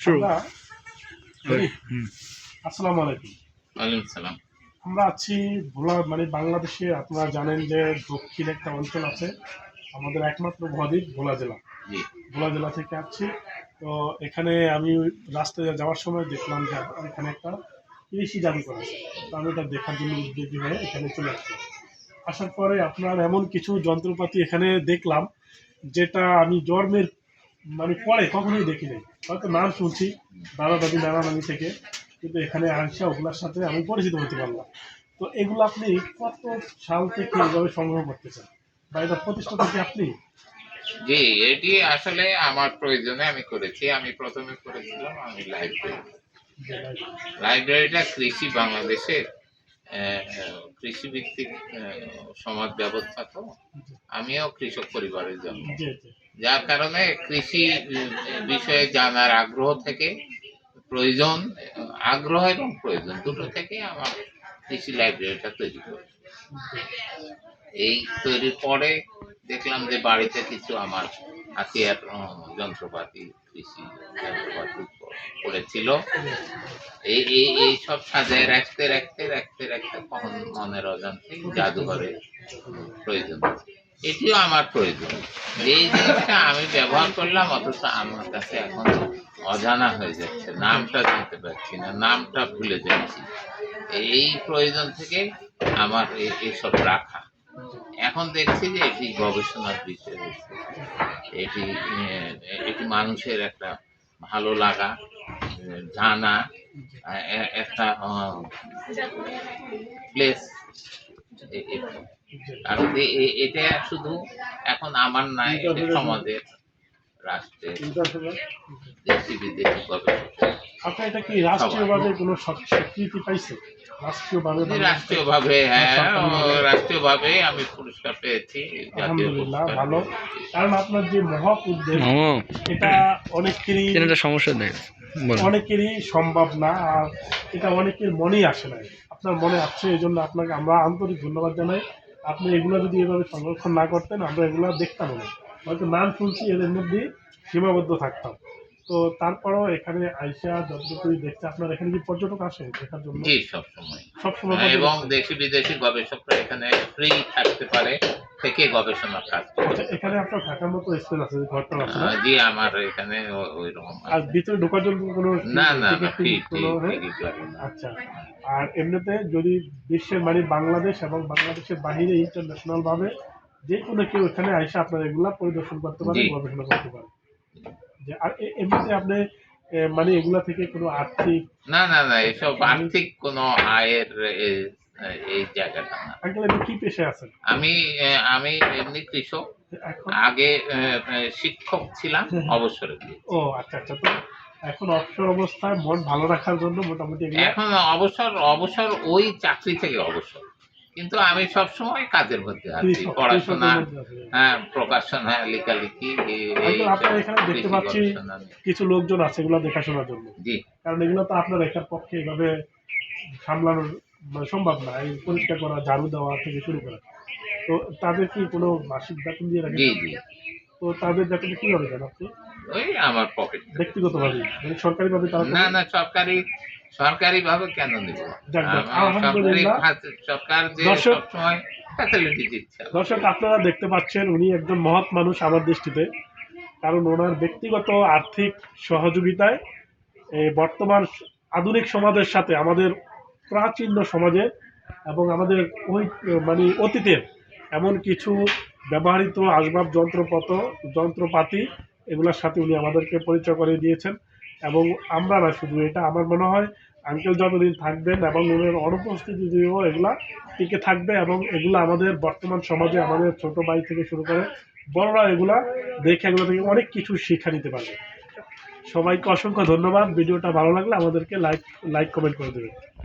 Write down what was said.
আমরা আসসালামু আলাইকুম। ওয়ালাইকুম সালাম। আমরা আছি ভোলা বাংলাদেশে। আপনারা জানেন যে দক্ষিণ একটা অঞ্চল আছে, আমাদের একমাত্র মহাদ্বীপ ভোলা জেলা। জি। ভোলা জেলা থেকে আসছি। তো এখানে আমি রাস্তায় যাওয়ার সময় দেখলাম যে এখানে একটা কৃষি জাদুঘর আছে। তো আমি এটা দেখার জন্য উদ্যোগী হয়ে এখানে চলে আসলাম। আসার পরে আপনার এমন কিছু যন্ত্রপাতি এখানে দেখলাম যেটা আমি জন্মের পরে কখনোই দেখি নাই। হয়তো নাম শুনছি দাদা দাদি নানা নানি থেকে, কিন্তু এখানে আসা ওগুলোর সাথে আমি পরিচিত হতে পারলাম। তো এগুলো আপনি কত সাল থেকে এইভাবে সংগ্রহ করতেছেন, বা এটা প্রতিষ্ঠা থেকে আপনি? জি, এটি আসলে আমার প্রয়োজনে আমি করেছি। আমি প্রথমে করেছিলাম আমি লাইব্রেরি। লাইব্রেরিটা কৃষি বাংলাদেশের কৃষিভিত্তিক সমাজ ব্যবস্থা, তো আমিও কৃষক পরিবারের জন্ম, যার কারণে কৃষি বিষয়ে জানার আগ্রহ থেকে প্রয়োজন, আগ্রহ এবং প্রয়োজন দুটো থেকে আমার কৃষি লাইব্রেরিটা তৈরি করি। এই তৈরির পরে দেখলাম যে বাড়িতে কিছু আমার হাতিয়ার যন্ত্রপাতি, কৃষি যন্ত্রপাতি পড়েছিল। এই এই এই সব সাজায় রাখতে রাখতে রাখতে রাখতে কখন মনের অজান্তে জাদুঘরে প্রয়োজন, এটিও আমার প্রয়োজন। এই জিনিসটা আমি ব্যবহার করলাম, অথচ আমার কাছে এখন অজানা হয়ে যাচ্ছে, নামটা জানতে পারছি না, নামটা ভুলে যাচ্ছি। এই প্রয়োজন থেকে আমার এইসব রাখা। এখন দেখছি যে এটি গবেষণার বিষয় হচ্ছে, এটি এটি মানুষের একটা ভালো লাগা, জানা একটা প্লেস। কারণ এটা শুধু এখন আমার নাই, এটা সমাজের, রাষ্ট্রের, দেশি বিদেশি গবেষক। আপনার এটা কি রাষ্ট্রীয়ভাবে কোনো স্বীকৃতি পাইছে? রাষ্ট্রীয়ভাবে, হ্যাঁ, রাষ্ট্রীয়ভাবে আমি পুরস্কার পেয়েছি। আলহামদুলিল্লাহ, ভালো। কারণ আপনার যে মহৎ উদ্যোগ, এটা অনেকেরই সম্ভব না, আর এটা অনেকের মনেই আসে না। আপনার মনে আসছে, এই জন্য আপনাকে আমরা আন্তরিক ধন্যবাদ জানাই। আপনি এগুলো যদি এভাবে সংরক্ষণ না করতেন, আমরা এগুলো দেখতাম না, হয়তো নাম শুনছি এদের মধ্যেই সীমাবদ্ধ থাকতাম। তো তারপরেও এখানে আইসা যতটুকু দেখতে, আপনার এখানে কি পর্যটক আসে দেখার জন্য? জি, সবসময় এবং দেশি বিদেশি গবেষকরা এখানে ফ্রি থাকতে পারে, থেকে গবেষণার কাজ করে। এখানে আপনার থাকার মতো স্পেস আছে, ঘরটা আছে? জি, আমার এখানে ওই রকম। আর ভিতরে ঢোকার জন্য কোনো না, আচ্ছা। আর এমনিতে যদি বিশ্বের বাংলাদেশ এবং বাংলাদেশের বাহিরে ইন্টারন্যাশনাল ভাবে যে কোনো কেউ এখানে আইসা আপনার এগুলা পরিদর্শন করতে পারে, গবেষণা করতে পারে। যে আর এমনিতে আপনি এগুলা থেকে কোনো আর্থিক? না, এসব আর্থিক কোনো আয়ের এই জায়গাটা না। আপনি কি পেশায় আছেন? আমি এমনি কৃষক, আগে শিক্ষক ছিলাম, অবসরে গিয়ে। ও আচ্ছা। তো এখন অবসর অবস্থায় মন ভালো রাখার জন্য মোটামুটি এখন অবসর ওই চাকরি থেকে অবসর, কিন্তু আমি সবসময় কাজের মধ্যে আছি, পড়াশোনা, হ্যাঁ, প্রকাশনা, লেখালেখি। আপনার এখানে দেখতে পাচ্ছি কিছু লোকজন আছে এগুলো দেখাশোনার জন্য। জি, কারণ এগুলো তো আপনার একার পক্ষে এভাবে সামলানোর সম্ভব না, এই পরিষ্কার করা, ঝাড়ু দেওয়া থেকে শুরু করা। তো তাদের কি কোনো মাসিক বেতন দিয়ে রাখেন? জি। তো তাদের বেতনটা কিভাবে দেন আপনি? ওই আমার পকেট, ব্যক্তিগতভাবে, সরকারি ভাবে? না, সরকারি ভাবে কেন নেব? সরকার যে সবসময় ফ্যাসিলিটি দিচ্ছে। দর্শক, আপনারা দেখতে পাচ্ছেন উনি একজন মহৎ মানুষ আমার দৃষ্টিতে। কারণ ওনার ব্যক্তিগত আর্থিক সহযোগিতায় বর্তমান আধুনিক সমাজের সাথে আমাদের প্রাচীন সমাজের এবং আমাদের ওই অতীতের এমন কিছু ব্যবহৃত আসবাব যন্ত্রপাতি এগুলোর সাথে উনি আমাদেরকে পরিচয় করে দিয়েছেন। এবং আমরা না শুধু, এটা আমার মনে হয় আঙ্কেল যতদিন থাকবেন এবং ওনার অনুপস্থিতিও এগুলা টিকে থাকবে, এবং এগুলো আমাদের বর্তমান সমাজে আমাদের ছোট ভাই থেকে শুরু করে বড়রা এগুলা দেখে এগুলো থেকে অনেক কিছু শিক্ষা নিতে পারবে। সবাইকে অসংখ্য ধন্যবাদ। ভিডিওটা ভালো লাগলে আমাদেরকে লাইক কমেন্ট করে দেবেন।